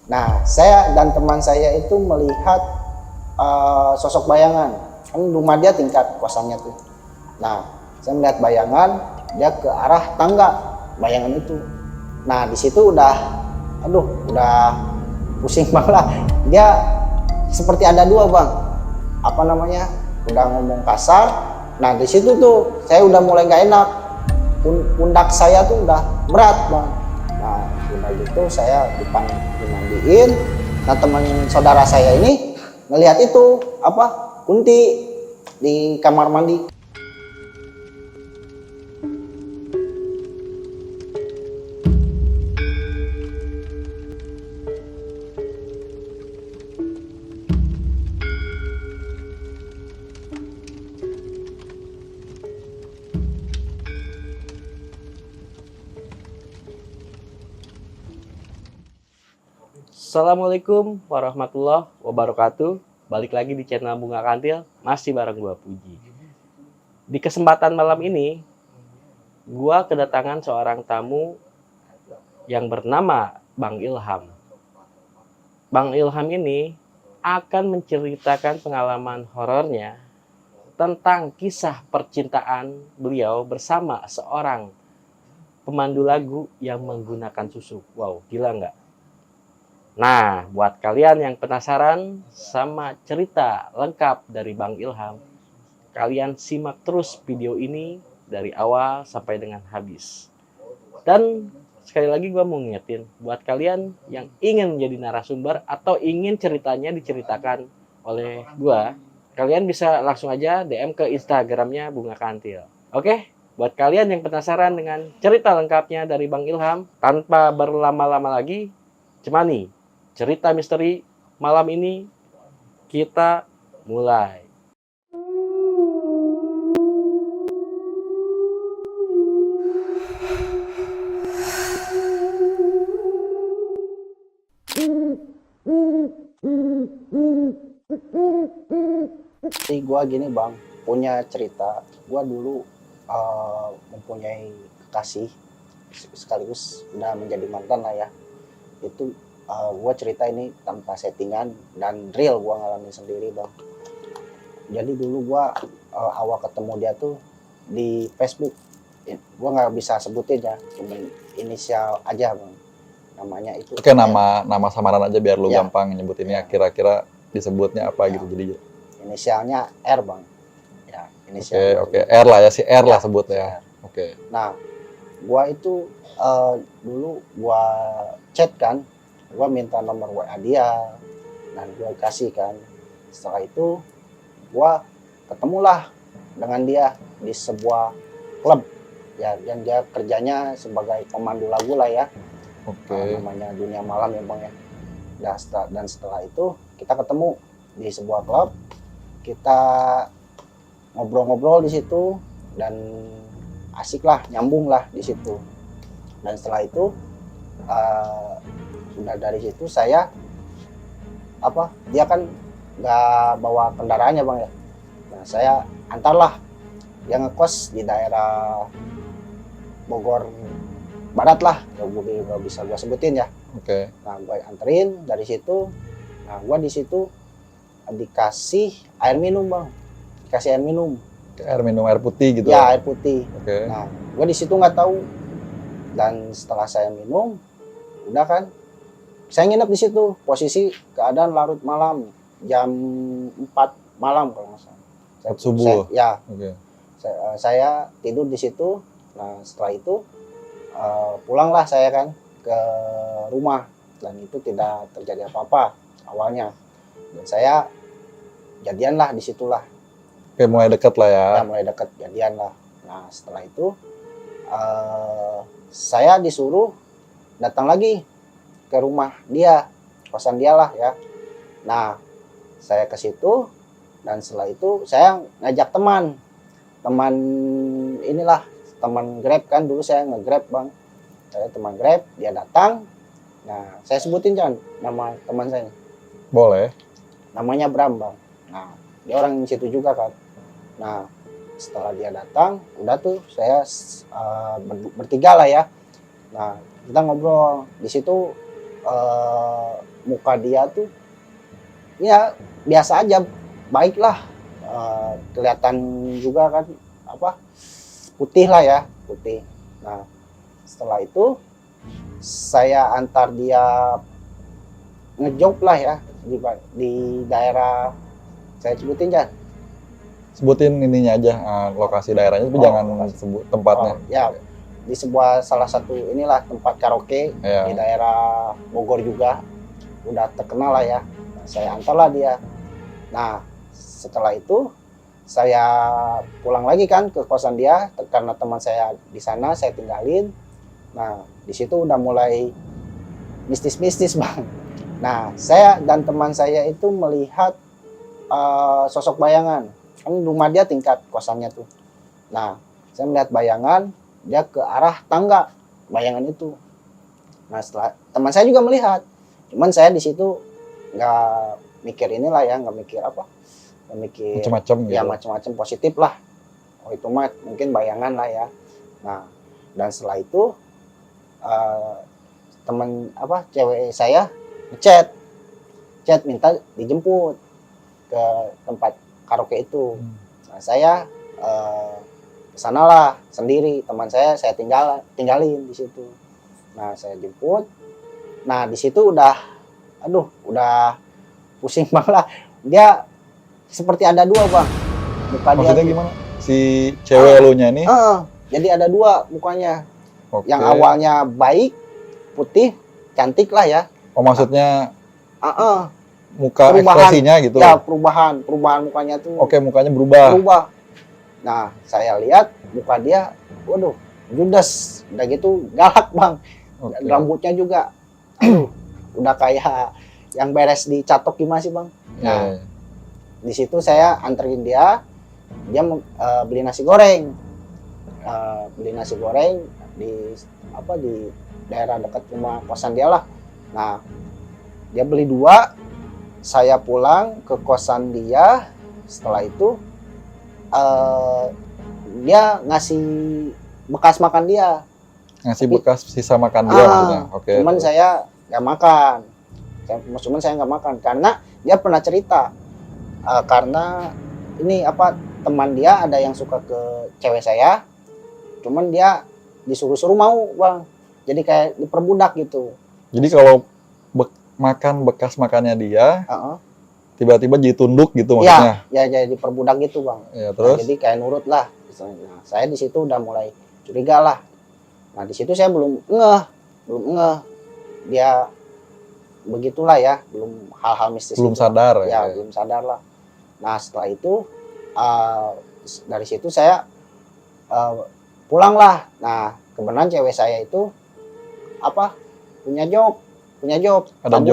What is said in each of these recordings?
Nah, saya dan teman saya itu melihat sosok bayangan. Kan rumah dia tingkat kosannya tuh. Nah, saya melihat bayangan dia ke arah tangga bayangan itu. Nah, di situ udah pusing banget lah. Dia seperti ada dua bang, apa namanya, udah ngomong kasar. Nah di situ tuh saya udah mulai nggak enak, pundak saya tuh udah berat bang. Nah udah gitu saya dimandiin. Nah teman saudara saya ini ngelihat itu apa, kunti di kamar mandi. Assalamualaikum warahmatullahi wabarakatuh. Balik lagi di channel Bunga Kantil, masih bareng gua Puji. Di kesempatan malam ini, gua kedatangan seorang tamu yang bernama Bang Ilham. Bang Ilham ini akan menceritakan pengalaman horornya tentang kisah percintaan beliau bersama seorang pemandu lagu yang menggunakan susuk. Wow, gila nggak? Nah, buat kalian yang penasaran sama cerita lengkap dari Bang Ilham, kalian simak terus video ini dari awal sampai dengan habis. Dan sekali lagi gue mau ngingetin, buat kalian yang ingin menjadi narasumber atau ingin ceritanya diceritakan oleh gue, kalian bisa langsung aja DM ke Instagramnya Bunga Kantil. Oke? Buat kalian yang penasaran dengan cerita lengkapnya dari Bang Ilham, tanpa berlama-lama lagi, cemani cerita misteri malam ini kita mulai. Jadi gua gini bang, punya cerita. Gua dulu mempunyai kekasih, sekaligus udah menjadi mantan lah ya. Itu gue cerita ini tanpa settingan dan real, gue ngalamin sendiri bang. Jadi dulu gue awal ketemu dia tuh di Facebook. Gue nggak bisa sebutin ya, cuma inisial aja bang, namanya itu. Oke, nama samaran aja biar lu Ya. gampang nyebutinnya. Ya. Kira-kira disebutnya apa Ya. gitu jadi. Inisialnya R bang. Ya, Oke, R lah ya, si R lah sebut ya. Oke. Nah gue itu dulu gue chat kan, gue minta nomor WA dia dan gue kasih kan. Setelah itu gue ketemulah dengan dia di sebuah klub ya, dan dia kerjanya sebagai pemandu lagu lah ya. Oke. Namanya Dunia Malam ya bang ya. Dan setelah itu kita ketemu di sebuah klub, kita ngobrol-ngobrol di situ dan asik lah, nyambung lah di situ. Dan setelah itu sudah dari situ saya dia kan nggak bawa kendaraannya bang ya. Nah saya antarlah, dia ngekos di daerah Bogor Barat lah, nggak bisa gue sebutin ya. Oke. Nah gue anterin dari situ. Nah gue di situ dikasih air minum bang, dikasih air minum. Air minum, air putih gitu. Ya air putih. Oke. Nah gue di situ nggak tahu. Dan setelah saya minum, udah kan, saya nginep di situ. Posisi keadaan larut malam, jam 4 malam kalau nggak salah. Subuh. Oke. Saya tidur di situ. Nah setelah itu pulanglah saya kan ke rumah, dan itu tidak terjadi apa-apa awalnya. Dan saya jadian lah disitulah. Oke, mulai deket lah ya. Ya mulai deket, jadian lah. Nah setelah itu saya disuruh datang lagi ke rumah dia, kosan dia lah ya. Nah saya ke situ, dan setelah itu saya ngajak teman inilah, teman Grab kan, dulu saya nge-Grab bang. Saya teman Grab, dia datang. Nah saya sebutin kan nama teman saya. Boleh. Namanya Bram bang. Nah dia orang di situ juga kan. Nah setelah dia datang, udah tuh saya bertiga lah ya. Nah kita ngobrol di situ, muka dia tuh ya biasa aja, baiklah. Kelihatan juga kan apa, putih lah ya, putih. Nah setelah itu saya antar dia ngejob lah ya di daerah, saya sebutin kan. Sebutin ininya aja, lokasi daerahnya, tapi Oh, jangan lokasi. sebut tempatnya. Ya di sebuah salah satu inilah tempat karaoke Ya. di daerah Bogor juga, udah terkenal lah ya. Nah, saya antarlah dia. Nah setelah itu saya pulang lagi kan ke kosan dia karena teman saya di sana saya tinggalin. Nah di situ udah mulai mistis-mistis bang. Nah saya dan teman saya itu melihat sosok bayangan, kan rumah dia tingkat kosannya tuh. Nah saya melihat bayangan dia ke arah tangga, bayangan itu. Nah setelah teman saya juga melihat, cuman saya di situ nggak mikir inilah ya, nggak mikir apa, nggak mikir Macam-macam gitu. ya macam-macam, positif lah. Oh itu mah mungkin bayangan lah ya. Nah dan setelah itu teman apa cewek saya chat minta dijemput ke tempat karaoke itu. Nah saya kesanalah sendiri, teman saya tinggalin di situ. Nah saya jemput. Nah di situ udah pusing banget lah. Dia seperti ada dua bang, muka dia. Maksudnya gimana? Si cewek lu nya nih? Jadi ada dua mukanya. Oke. Yang awalnya baik, putih, cantik lah ya. Oh maksudnya muka Perubahan. ekspresinya gitu? Ya perubahan mukanya tuh. Oke, mukanya berubah. Nah saya lihat muka dia, waduh, judes, udah gitu galak bang. Oke. Rambutnya juga, udah kayak yang beres dicatok gimana sih bang? Nah di situ saya anterin dia beli nasi goreng, di daerah dekat rumah kosan dia lah. Nah dia beli 2, saya pulang ke kosan dia. Setelah itu dia ngasih bekas makan dia. Ngasih bekas sisa makan dia maksudnya. Oke. Cuman saya nggak makan. Saya nggak makan karena dia pernah cerita karena ini apa, teman dia ada yang suka ke cewek saya, cuman dia disuruh-suruh mau bang. Jadi kayak diperbudak gitu. Jadi kalau makan bekas makannya dia, tiba-tiba jadi tunduk gitu maksudnya? Ya jadi diperbudak gitu bang. Ya, terus? Nah, jadi kayak nurut lah. Nah, saya di situ udah mulai curiga lah. Nah di situ saya belum ngeh dia begitulah ya, belum hal-hal mistis. Belum itu, sadar ya. Belum sadar lah. Nah setelah itu dari situ saya pulang lah. Nah kebenaran cewek saya itu apa, punya job. Ada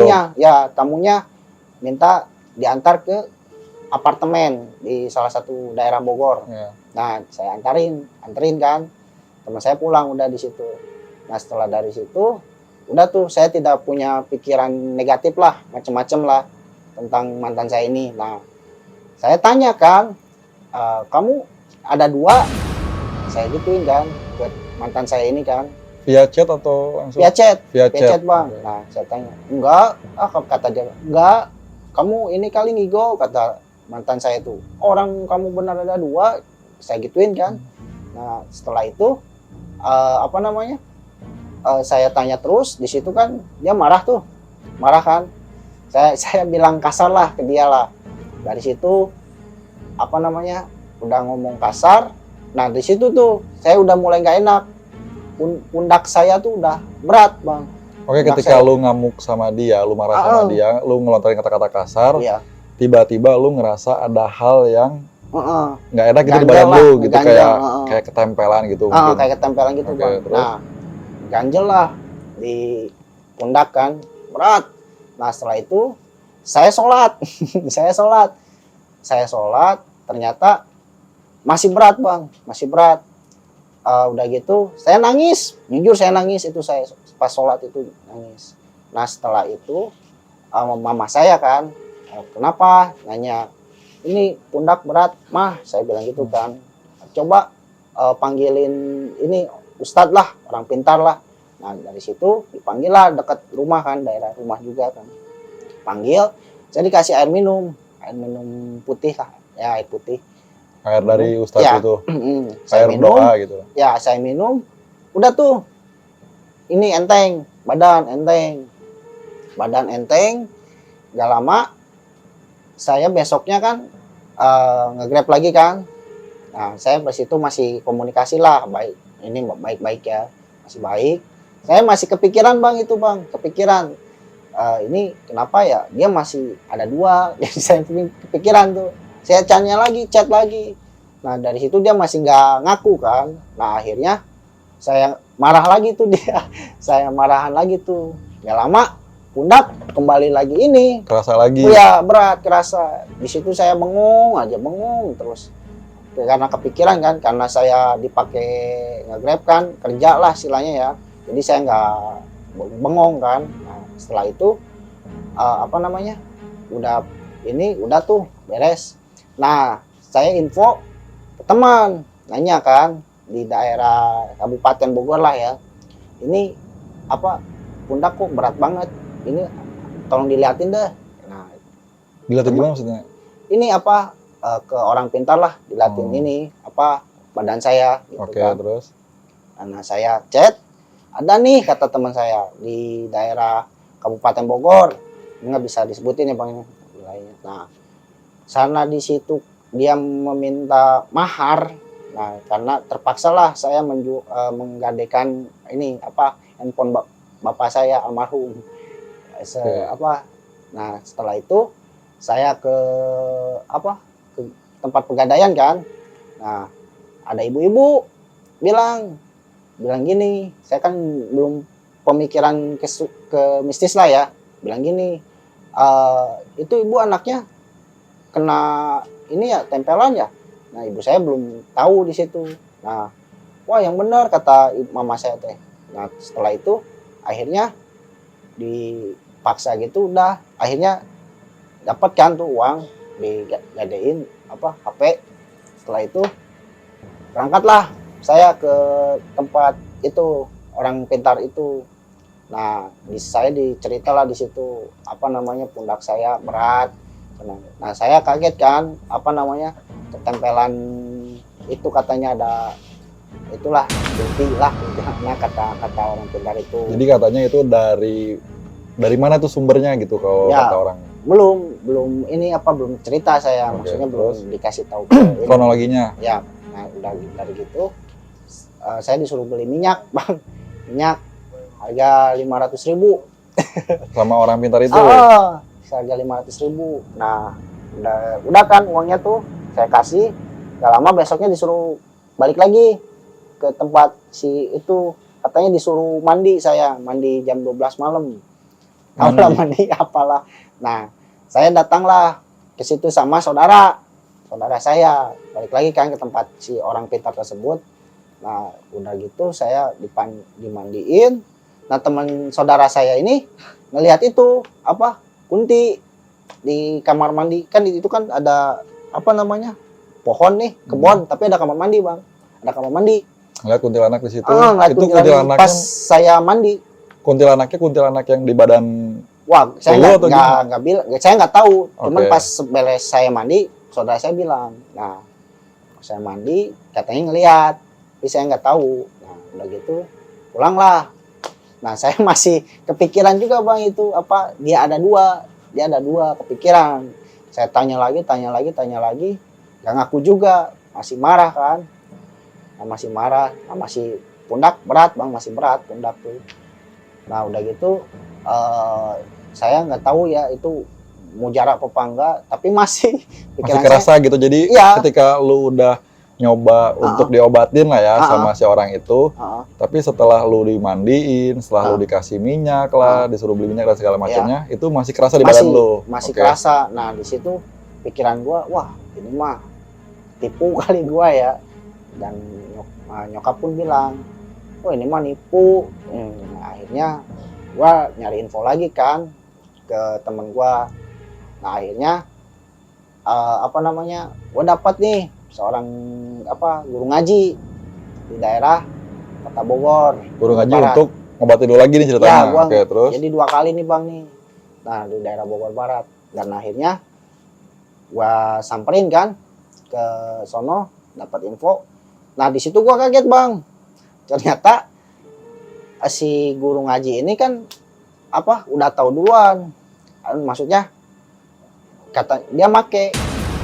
Tamunya minta diantar ke apartemen di salah satu daerah Bogor. Ya. Nah saya anterin kan, teman saya pulang udah di situ. Nah setelah dari situ udah tuh saya tidak punya pikiran negatif lah, macam-macam lah tentang mantan saya ini. Nah saya tanya kan, kamu ada 2, saya gituin kan ke mantan saya ini kan. Via chat atau langsung? Via chat bang. Okay. Nah saya tanya, enggak, kata dia, enggak, kamu ini kali ngigo, kata mantan saya itu. Orang kamu benar ada 2, saya gituin kan. Nah setelah itu saya tanya terus di situ kan, dia marah kan. Saya bilang kasar lah ke dia lah. Dari situ udah ngomong kasar. Nah di situ tuh saya udah mulai nggak enak. Pundak saya tuh udah berat bang. Oke, ketika lu ngamuk sama dia, lu marah sama dia, lu ngelontarin kata-kata kasar, tiba-tiba lu ngerasa ada hal yang nggak enak gitu di badan lu, gitu, kayak ketempelan gitu. Kayak ketempelan gitu bang. Terus? Nah ganjel lah di pundak kan, berat. Nah setelah itu saya sholat. Ternyata masih berat bang, udah gitu saya nangis, jujur saya nangis itu, saya pas sholat itu nangis. Nah setelah itu mama saya kan, kenapa, nanya, ini pundak berat mah, saya bilang gitu kan. Coba panggilin ini ustadz lah, orang pintar lah. Nah dari situ dipanggil lah dekat rumah kan, daerah rumah juga kan. panggil, saya dikasih air minum putih lah, ya air putih. Air dari Ustadz ya. itu, Saya air minum, doa gitu. Ya saya minum, udah tuh, ini enteng, badan enteng, gak lama, saya besoknya kan nge-grab lagi kan. Nah, saya pas itu masih komunikasi lah, baik, ini baik-baik ya, masih baik. Saya masih kepikiran bang, kepikiran. Ini kenapa ya, dia masih ada 2, jadi saya kepikiran tuh. Saya chat lagi. Nah, dari situ dia masih nggak ngaku kan. Nah, akhirnya saya marah lagi tuh dia. Saya marahan lagi tuh. Gak lama, pundak kembali lagi ini. Kerasa lagi? Iya, berat, kerasa. Di situ saya bengong terus. Karena kepikiran kan, karena saya dipakai nge-grab kan, kerja lah istilahnya ya. Jadi saya nggak bengong kan. Nah, setelah itu udah tuh beres. Nah, saya info ke teman, nanya kan di daerah Kabupaten Bogor lah ya. Ini pundak kok berat banget. Ini tolong dilihatin deh. Nah, dilihatin gimana maksudnya? Ini ke orang pintar lah, dilatih ini badan saya gitu. Oke, kan. Terus Nah, saya chat, ada nih kata teman saya di daerah Kabupaten Bogor, ini nggak bisa disebutin ya bang wilayahnya. Nah, sana di situ dia meminta mahar. Nah, karena terpaksa lah saya menggadaikan ini handphone bapak saya almarhum. Nah, setelah itu saya ke tempat pegadaian kan. Nah, ada ibu-ibu bilang gini, saya kan belum pemikiran ke mistis lah ya. Bilang gini, itu ibu anaknya kena ini ya, tempelan ya. Nah, ibu saya belum tahu di situ. Nah, wah yang benar kata mama saya teh. Nah, setelah itu akhirnya dipaksa gitu, udah akhirnya dapat kan tuh uang, digadein HP. Setelah itu berangkatlah saya ke tempat itu orang pintar itu. Nah, saya diceritalah di situ pundak saya berat. Nah, saya kaget kan ketempelan itu, katanya ada itulah binti lah kata orang pintar itu. Jadi katanya itu dari mana tuh sumbernya gitu kalau ya, kata orang? belum ini belum cerita saya. Maksudnya belum dikasih tahu kronologinya. Ya, nah udah dari gitu saya disuruh beli minyak bang, minyak harga 500.000 sama orang pintar itu. Harga 500.000. Nah, udah kan uangnya tuh saya kasih. Gak lama besoknya disuruh balik lagi ke tempat si itu, katanya disuruh mandi jam 12 malam. Mandi apalah. Nah, saya datanglah ke situ sama saudara saya, balik lagi kan ke tempat si orang pintar tersebut. Nah, udah gitu saya dimandiin. Nah, teman saudara saya ini ngelihat itu kunti di kamar mandi. Kan itu kan ada pohon nih, kebun, tapi ada kamar mandi bang, ada kamar mandi. Ngeliat kuntilanak di situ. Itu kuntilanak pas saya mandi. Kuntilanak yang di badan. Wah, saya nggak bilang, saya nggak tahu. Cuman pas beres saya mandi, saudara saya bilang. Nah, saya mandi, katanya ngelihat, tapi saya nggak tahu. Nah, udah gitu, pulanglah. Nah, saya masih kepikiran juga bang itu dia ada dua kepikiran. Saya tanya lagi, nggak ngaku juga, masih marah kan. Nah, masih marah, masih pundak berat bang, masih berat pundak tuh. Nah, udah gitu saya nggak tahu ya itu mujarab apa enggak, tapi masih kerasa gitu. Jadi ketika lu udah nyoba untuk diobatin lah ya sama si orang itu, tapi setelah lu dimandiin, setelah lu dikasih minyak lah, disuruh beli minyak dan segala macamnya, itu masih kerasa di badan lu. Masih kerasa. Nah, di situ pikiran gua, wah ini mah tipu kali gua ya. Dan nyokap pun bilang, oh ini mah nipu. Nah, akhirnya gua nyari info lagi kan ke temen gua. Nah, akhirnya gua dapat nih seorang guru ngaji di daerah Kota Bogor. Guru ngaji untuk ngobatin dulu lagi nih ceritanya. Ya, terus. Jadi 2 kali nih bang nih. Nah, di daerah Bogor Barat. Dan akhirnya gua samperin kan ke sono, dapat info. Nah, di situ gua kaget, Bang. Ternyata si guru ngaji ini kan udah tahu duluan. Maksudnya kata dia make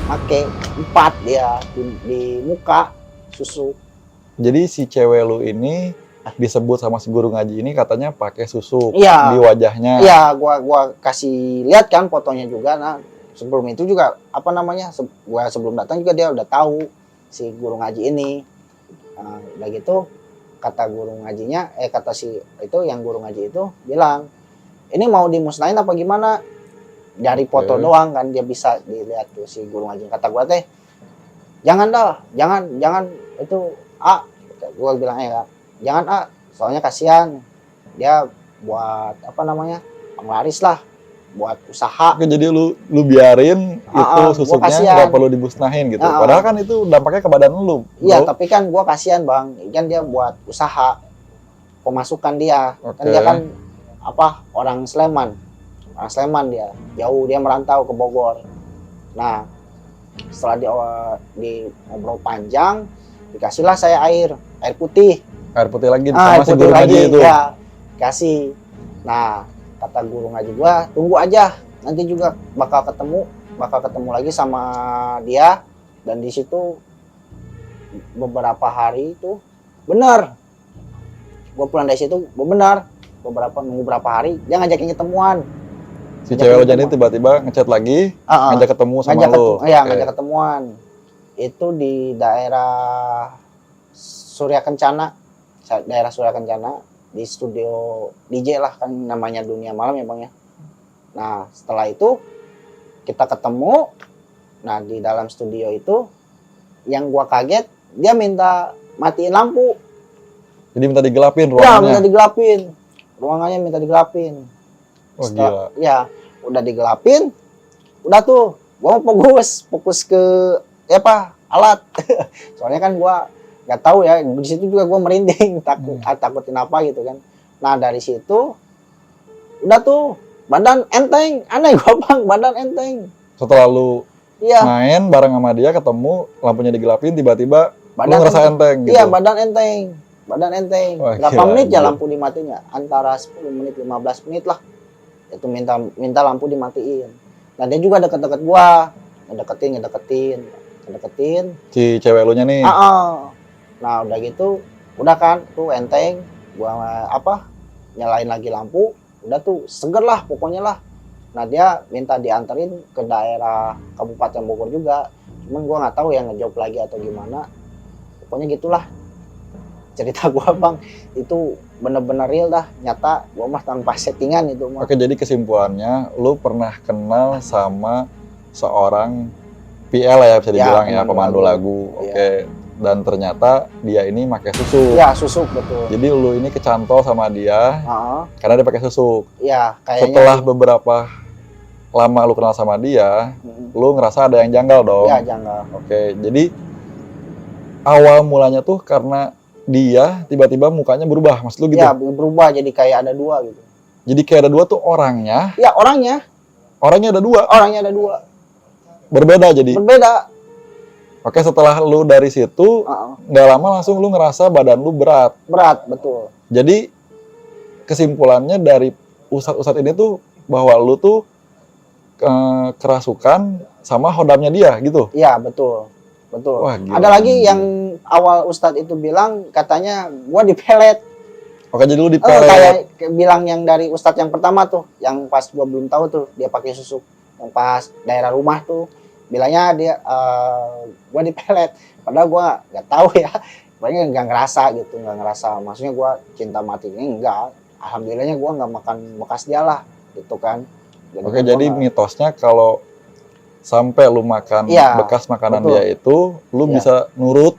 4 dia di muka susuk. Jadi si cewek lu ini disebut sama si guru ngaji ini katanya pakai susuk Iya, di wajahnya. Iya, gua kasih lihat kan fotonya juga. Nah, sebelum itu juga gua sebelum datang juga dia udah tahu si guru ngaji ini. Nah, udah gitu kata guru ngajinya, kata si itu yang guru ngaji itu bilang, ini mau dimusnahin apa gimana? Dari foto doang kan dia bisa dilihat tuh si guru ngaji. Kata gua teh, jangan itu gua bilang jangan soalnya kasihan dia buat penglaris lah, buat usaha. Oke, jadi lu biarin itu susuknya nggak perlu dimusnahin gitu. Padahal kan itu dampaknya ke badan lu. Iya, tapi kan gua kasihan, Bang. Kan dia buat usaha pemasukan dia. Kan dia kan orang Sleman. Orang Sleman dia. Jauh dia merantau ke Bogor. Nah, setelah di ngobrol panjang, dikasihlah saya air putih. Air putih lagi sama si guru ngaji itu. Ya, kasih. Nah, kata guru ngaji gua, tunggu aja. Nanti juga bakal ketemu lagi sama dia. Dan di situ beberapa hari itu benar. Gua pulang dari situ benar. Beberapa hari dia ngajakin ketemuan. Si cewek lo jadi tiba-tiba ngechat lagi, ngajak ketemu sama lo. Ngajak ketemuan. Itu di daerah Surya Kencana, di studio DJ lah kan namanya Dunia Malam ya, Bang ya. Nah, setelah itu kita ketemu. Nah, di dalam studio itu yang gua kaget, dia minta matiin lampu. Jadi minta digelapin ruangannya. Ya, minta digelapin. Ruangannya minta digelapin. Gila. Ya, udah digelapin. Udah tuh, gua fokus ke alat. Soalnya kan gua nggak tahu ya, di situ juga gua merinding, takutin apa gitu kan. Nah, dari situ udah tuh badan enteng, aneh gua, Bang, badan enteng. Setelah lu main bareng sama dia, ketemu lampunya digelapin, tiba-tiba lu ngerasa enteng gitu. Iya, badan enteng. Berapa menit ya lampu dimatinya? Antara 10 menit 15 menit lah. Itu minta lampu dimatiin. Nah, dia juga deket-deket gua, ngedeketin. Si cewek lu nya nih. Nah, udah gitu, udah kan tuh enteng, gua nyalain lagi lampu, udah tuh seger lah pokoknya lah. Nah, dia minta dianterin ke daerah Kabupaten Bogor juga. Cuman gua nggak tahu ya ngejawab lagi atau gimana. Pokoknya gitulah cerita gua, Bang. Itu bener-bener real dah, nyata. Gua mah tanpa settingan itu mah. Oke, jadi kesimpulannya lu pernah kenal sama seorang PL ya, bisa dibilang ya, pemandu lagu. Oke. Dan ternyata dia ini pakai susuk. Iya, susuk, betul. Jadi lu ini kecantol sama dia karena dia pakai susuk. Iya, kayaknya. Setelah beberapa lama lu kenal sama dia, lu ngerasa ada yang janggal dong. Iya, janggal. Oke, jadi awal mulanya tuh karena dia tiba-tiba mukanya berubah, maksud lu gitu? Iya, berubah jadi kayak ada dua gitu. Jadi kayak ada dua tuh orangnya? Iya, orangnya. Orangnya ada dua? Orangnya ada dua. Berbeda jadi? Berbeda. Oke, setelah lu dari situ, nggak lama langsung lu ngerasa badan lu berat? Berat, betul. Jadi kesimpulannya dari ustadz ini tuh bahwa lu tuh kerasukan sama hodamnya dia gitu? Iya, betul. Betul. Wah, gila. Ada lagi yang awal ustadz itu bilang, katanya gua dipelet. Oke, jadi lu dipelet. Kayak bilang yang dari ustadz yang pertama tuh, yang pas gua belum tahu tuh dia pakai susuk, yang pas daerah rumah tuh, bilangnya dia gua dipelet. Padahal gua nggak tahu ya, pokoknya nggak ngerasa. Maksudnya gua cinta mati ini enggak. Alhamdulillahnya gua nggak makan bekas dia lah, gitu kan. Jadi oke, jadi mitosnya kalau sampai lu makan bekas makanan dia itu, lu bisa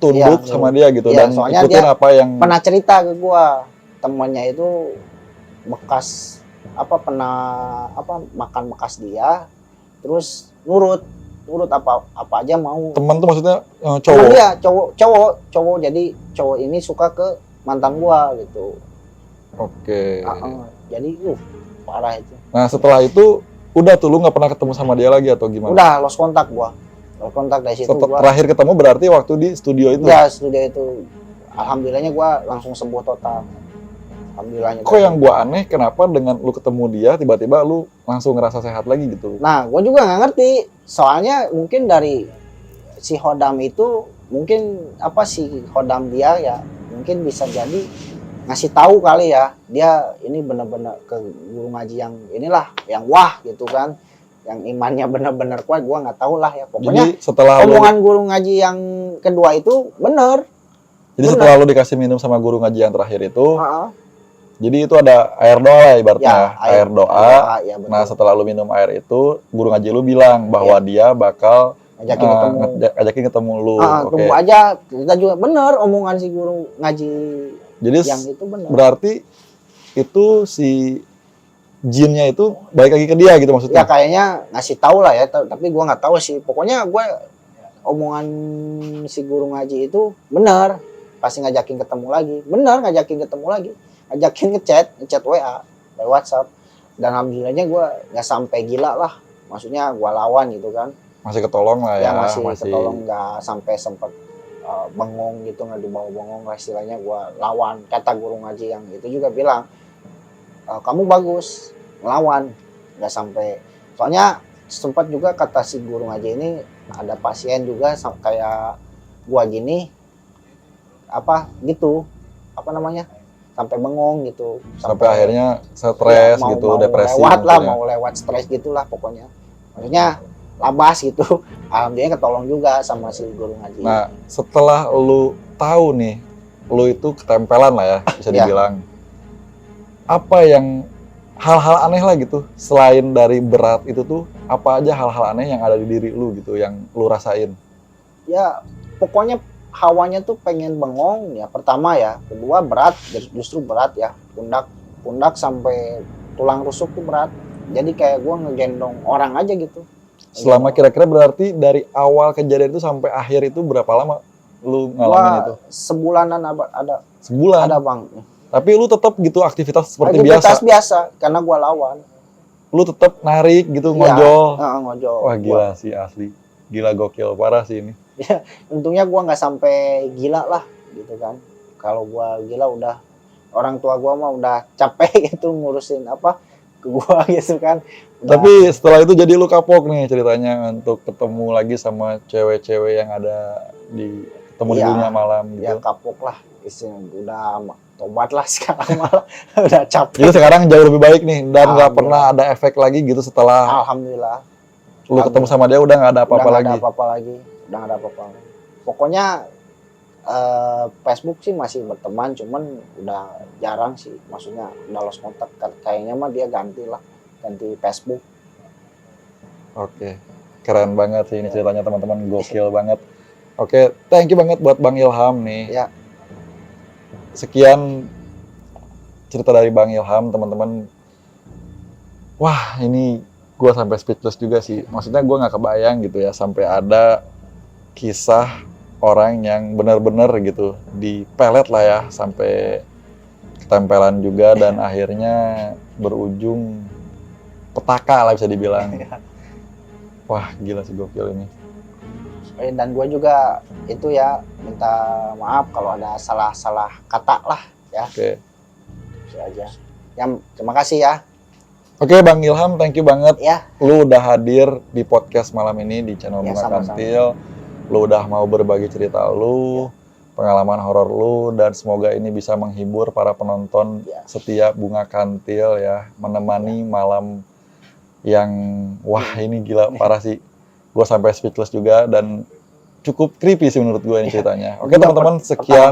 tunduk sama dia gitu, dan ikutin apa yang pernah cerita ke gua. Temannya itu bekas pernah makan bekas dia, terus nurut apa aja mau. Temen tuh maksudnya cowok? Iya, cowok. Jadi cowok ini suka ke mantan gua gitu. Oke. Jadi parah itu. Nah, setelah itu Udah tuh lu nggak pernah ketemu sama dia lagi atau gimana? Udah lost kontak gua. Lost kontak dari situ gua. Terakhir ketemu berarti waktu di studio itu? Ya, studio itu. Alhamdulillahnya gua langsung sembuh total. Alhamdulillahnya. Kok yang gua aneh, kenapa dengan lu ketemu dia tiba-tiba lu langsung ngerasa sehat lagi gitu? Nah, gua juga nggak ngerti. Soalnya mungkin dari si Hodam itu, mungkin apa si Hodam dia ya, mungkin bisa jadi ngasih tahu kali ya, dia ini benar-benar ke guru ngaji yang inilah, yang wah gitu kan, yang imannya benar-benar kuat. Gua nggak tahu lah ya. Pokoknya jadi setelah omongan guru ngaji yang kedua itu benar. Jadi setelah lu dikasih minum sama guru ngaji yang terakhir itu, jadi itu ada air doa lah ibaratnya, ya, air doa. Ya, nah setelah lu minum air itu, guru ngaji lu bilang bahwa dia bakal ngajakin ketemu lu. Tunggu aja, kita juga bener omongan si guru ngaji. Jadi yang itu bener. Berarti itu si jinnya itu balik lagi ke dia gitu maksudnya? Ya kayaknya ngasih tahu lah ya, tapi gua nggak tahu sih. Pokoknya gua omongan si guru ngaji itu bener, pasti ngajakin ketemu lagi, bener ngajakin ketemu lagi. Ajakin ngechat WA, by WhatsApp, dan alhamdulillahnya gue nggak sampai gila lah, maksudnya gue lawan gitu kan, masih ketolong lah ya, masih ketolong, nggak sampai sempat bengong gitu, nggak dibawa bengong lah istilahnya. Gue lawan, kata guru ngaji yang itu juga bilang, kamu bagus ngelawan, nggak sampai, soalnya sempat juga kata si guru ngaji ini ada pasien juga kayak gue gini, apa gitu, apa namanya, sampai bengong gitu, sampai akhirnya stres ya, gitu, depresi mau lewat stres gitulah pokoknya, maksudnya labas gitu. Alhamdulillah ketolong juga sama si guru ngaji. Nah setelah lu tahu nih, lu itu ketempelan lah ya bisa dibilang, apa yang hal-hal aneh lah gitu selain dari berat itu tuh, apa aja hal-hal aneh yang ada di diri lu gitu yang lu rasain? Ya pokoknya hawanya tuh pengen bengong ya, pertama ya, kedua berat, justru berat ya, pundak sampai tulang rusuk tuh berat, jadi kayak gue ngegendong orang aja gitu. Selama kira-kira berarti dari awal kejadian itu sampai akhir itu berapa lama lu ngalamin itu? Sebulanan ada. Sebulan? Ada bang. Tapi lu tetap gitu aktivitas seperti aktivitas biasa, karena gue lawan. Lu tetap narik gitu, ngojol? Ngojol. Wah gila sih asli, gila gokil parah sih ini. Ya, untungnya gua nggak sampai gila lah gitu kan. Kalau gua gila udah, orang tua gua mah udah capek gitu ngurusin apa ke gua gitu kan. Udah. Tapi setelah itu jadi lu kapok nih ceritanya untuk ketemu lagi sama cewek-cewek yang ada di ketemu di dunia malam gitu. Ya kapok lah, udah tobat lah sekarang malah udah capek. Jadi sekarang jauh lebih baik nih dan nggak pernah ada efek lagi gitu setelah. Alhamdulillah. Lu ketemu sama dia udah nggak ada apa-apa lagi. Udah nggak ada apa-apa. Pokoknya Facebook sih masih berteman, cuman udah jarang sih, maksudnya udah lost kontak. Kayaknya mah dia ganti Facebook. Oke, keren banget sih ini ceritanya teman-teman, gokil banget. Oke, thank you banget buat Bang Ilham nih. Ya. Sekian cerita dari Bang Ilham teman-teman. Wah ini gue sampai speechless juga sih. Maksudnya gue nggak kebayang gitu ya sampai ada kisah orang yang benar-benar gitu dipelet lah ya sampai ketempelan juga dan akhirnya berujung petaka lah bisa dibilang. Wah gila sih gokil ini. Dan gue juga itu ya minta maaf kalau ada salah kata lah ya. Oke. Itu aja. Terima kasih ya. Oke Bang Ilham, thank you banget. Ya. Lu udah hadir di podcast malam ini di channel Bunga Kantil. Lu udah mau berbagi cerita lu, pengalaman horor lu, dan semoga ini bisa menghibur para penonton setia Bunga Kantil ya, menemani malam yang wah ini gila parah sih. Gue sampai speechless juga dan cukup creepy sih menurut gue ini ceritanya. Oke teman-teman, sekian.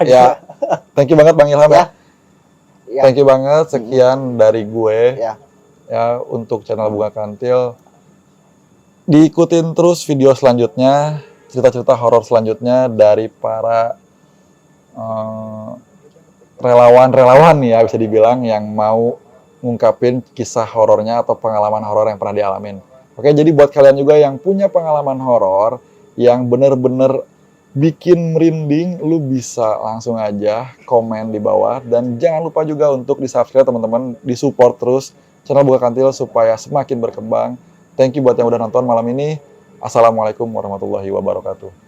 Ya, thank you banget Bang Ilham ya. Thank you banget, sekian dari gue ya untuk channel Bunga Kantil. Diikutin terus video selanjutnya, cerita-cerita horor selanjutnya dari para relawan-relawan ya bisa dibilang yang mau ngungkapin kisah horornya atau pengalaman horor yang pernah dialamin. Oke, jadi buat kalian juga yang punya pengalaman horor yang bener-bener bikin merinding, lu bisa langsung aja komen di bawah dan jangan lupa juga untuk di-subscribe teman-teman, di-support terus channel Bunga Kantil supaya semakin berkembang. Thank you buat yang udah nonton malam ini. Assalamualaikum warahmatullahi wabarakatuh.